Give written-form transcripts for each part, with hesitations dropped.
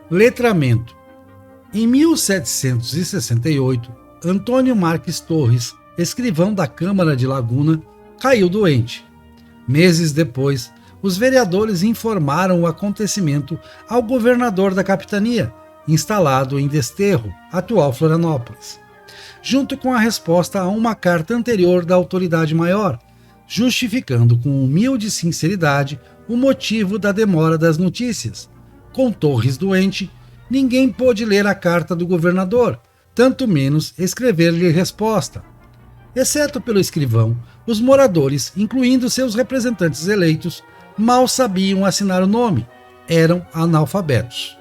Letramento. Em 1768, Antônio Marques Torres, escrivão da Câmara de Laguna, caiu doente. Meses depois, os vereadores informaram o acontecimento ao governador da capitania, instalado em Desterro, atual Florianópolis, junto com a resposta a uma carta anterior da autoridade maior, justificando com humilde sinceridade o motivo da demora das notícias. Com Torres doente, ninguém pôde ler a carta do governador, tanto menos escrever-lhe resposta. Exceto pelo escrivão, os moradores, incluindo seus representantes eleitos, mal sabiam assinar o nome, eram analfabetos.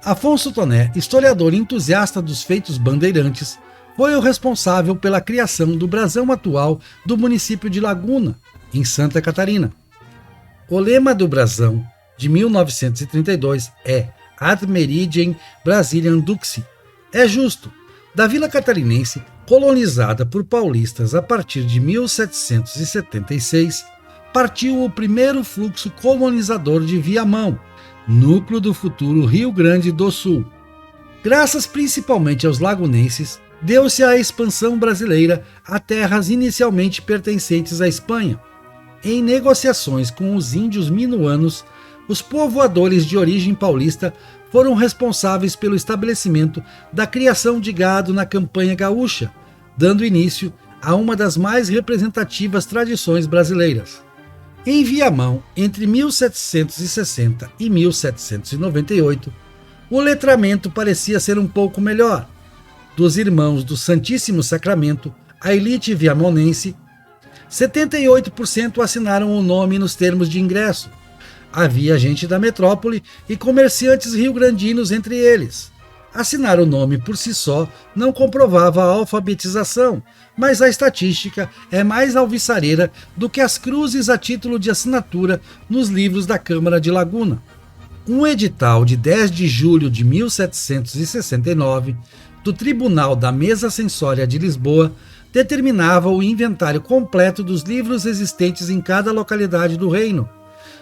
Afonso Toné, historiador entusiasta dos feitos bandeirantes, foi o responsável pela criação do brasão atual do município de Laguna, em Santa Catarina. O lema do brasão, de 1932, é Ad Meridiem Brasiliam Duxi. É justo. Da vila catarinense, colonizada por paulistas a partir de 1776, partiu o primeiro fluxo colonizador de Viamão, núcleo do futuro Rio Grande do Sul. Graças principalmente aos lagunenses, deu-se a expansão brasileira a terras inicialmente pertencentes à Espanha. Em negociações com os índios minuanos, os povoadores de origem paulista foram responsáveis pelo estabelecimento da criação de gado na campanha gaúcha, dando início a uma das mais representativas tradições brasileiras. Em Viamão, entre 1760 e 1798, o letramento parecia ser um pouco melhor. Dos irmãos do Santíssimo Sacramento, a elite viamonense, 78% assinaram o nome nos termos de ingresso. Havia gente da metrópole e comerciantes rio-grandinos entre eles. Assinar o nome por si só não comprovava a alfabetização, mas a estatística é mais alvissareira do que as cruzes a título de assinatura nos livros da Câmara de Laguna. Um edital de 10 de julho de 1769 do Tribunal da Mesa Censória de Lisboa determinava o inventário completo dos livros existentes em cada localidade do reino.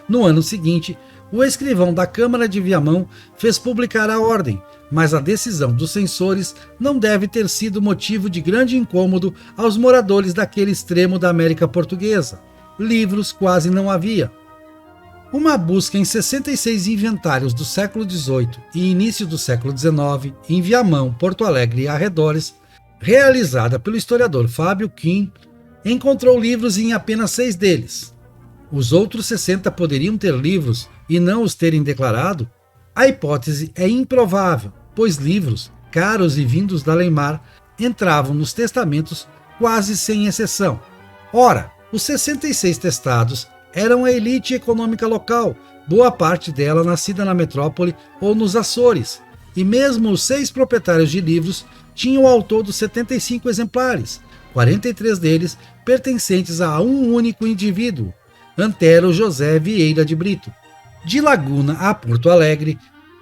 No ano seguinte, o escrivão da Câmara de Viamão fez publicar a ordem, mas a decisão dos censores não deve ter sido motivo de grande incômodo aos moradores daquele extremo da América Portuguesa. Livros quase não havia. Uma busca em 66 inventários do século XVIII e início do século XIX, em Viamão, Porto Alegre e arredores, realizada pelo historiador Fábio Kim, encontrou livros em apenas 6 deles. Os outros 60 poderiam ter livros e não os terem declarado? A hipótese é improvável, pois livros, caros e vindos da além-mar, entravam nos testamentos quase sem exceção. Ora, os 66 testados eram a elite econômica local, boa parte dela nascida na metrópole ou nos Açores, e mesmo os 6 proprietários de livros tinham ao todo 75 exemplares, 43 deles pertencentes a um único indivíduo, Antero José Vieira de Brito. De Laguna a Porto Alegre,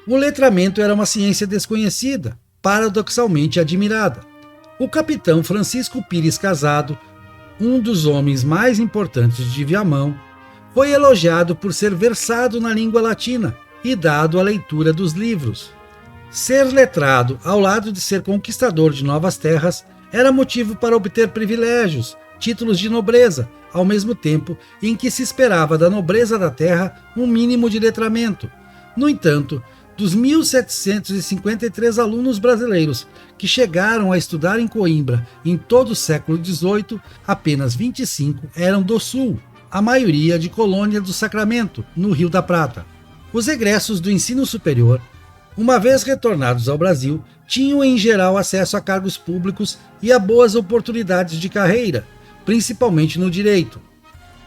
o letramento era uma ciência desconhecida, paradoxalmente admirada. O capitão Francisco Pires Casado, um dos homens mais importantes de Viamão, foi elogiado por ser versado na língua latina e dado à leitura dos livros. Ser letrado, ao lado de ser conquistador de novas terras, era motivo para obter privilégios, títulos de nobreza, ao mesmo tempo em que se esperava da nobreza da terra um mínimo de letramento. No entanto, dos 1.753 alunos brasileiros que chegaram a estudar em Coimbra em todo o século XVIII, apenas 25 eram do Sul, a maioria de Colônia do Sacramento, no Rio da Prata. Os egressos do ensino superior, uma vez retornados ao Brasil, tinham em geral acesso a cargos públicos e a boas oportunidades de carreira, principalmente no direito.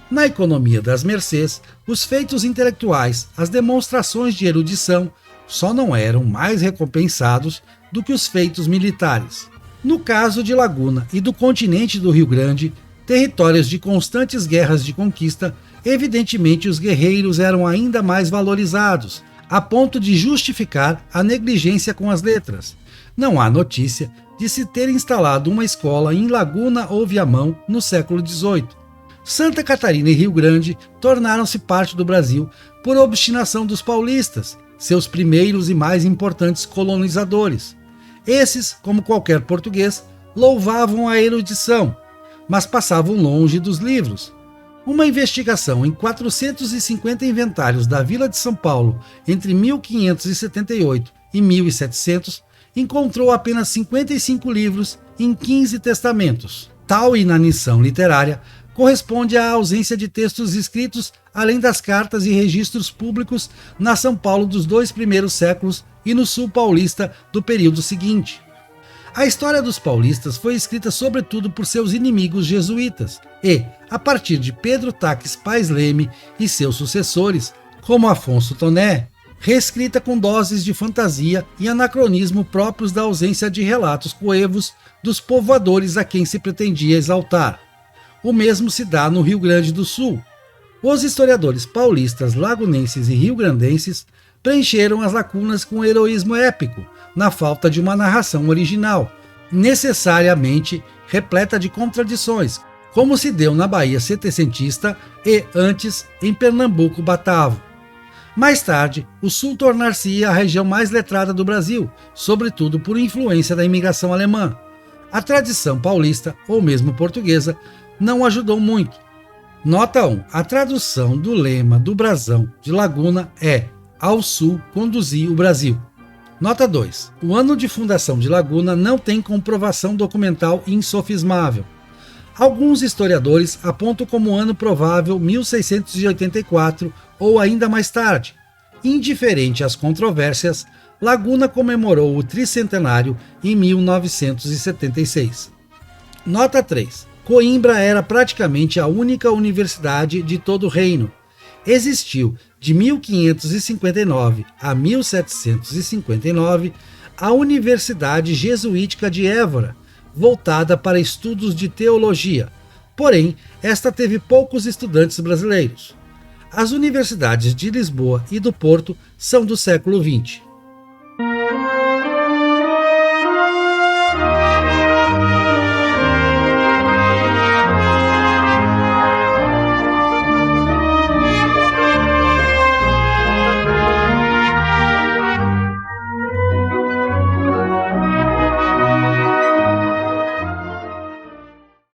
Na economia das mercês, os feitos intelectuais, as demonstrações de erudição, só não eram mais recompensados do que os feitos militares. No caso de Laguna e do continente do Rio Grande, territórios de constantes guerras de conquista, evidentemente os guerreiros eram ainda mais valorizados, a ponto de justificar a negligência com as letras. Não há notícia de se ter instalado uma escola em Laguna ou Viamão no século XVIII. Santa Catarina e Rio Grande tornaram-se parte do Brasil por obstinação dos paulistas, seus primeiros e mais importantes colonizadores. Esses, como qualquer português, louvavam a erudição, mas passavam longe dos livros. Uma investigação em 450 inventários da Vila de São Paulo entre 1578 e 1700 encontrou apenas 55 livros em 15 testamentos. Tal inanição literária corresponde à ausência de textos escritos além das cartas e registros públicos na São Paulo dos 2 primeiros séculos e no sul paulista do período seguinte. A história dos paulistas foi escrita sobretudo por seus inimigos jesuítas e, a partir de Pedro Taques Pais Leme e seus sucessores, como Afonso Toné, reescrita com doses de fantasia e anacronismo próprios da ausência de relatos coevos dos povoadores a quem se pretendia exaltar. O mesmo se dá no Rio Grande do Sul. Os historiadores paulistas, lagunenses e riograndenses preencheram as lacunas com heroísmo épico, na falta de uma narração original, necessariamente repleta de contradições, como se deu na Bahia setecentista e, antes, em Pernambuco batavo. Mais tarde, o Sul tornar-se a região mais letrada do Brasil, sobretudo por influência da imigração alemã. A tradição paulista, ou mesmo portuguesa, não ajudou muito. Nota 1. A tradução do lema do brasão de Laguna é "Ao Sul conduzi o Brasil". Nota 2. O ano de fundação de Laguna não tem comprovação documental insofismável. Alguns historiadores apontam como ano provável 1684 ou ainda mais tarde. Indiferente às controvérsias, Laguna comemorou o tricentenário em 1976. Nota 3. Coimbra era praticamente a única universidade de todo o reino. Existiu, de 1559 a 1759, a Universidade Jesuítica de Évora, voltada para estudos de teologia, porém, esta teve poucos estudantes brasileiros. As universidades de Lisboa e do Porto são do século XX.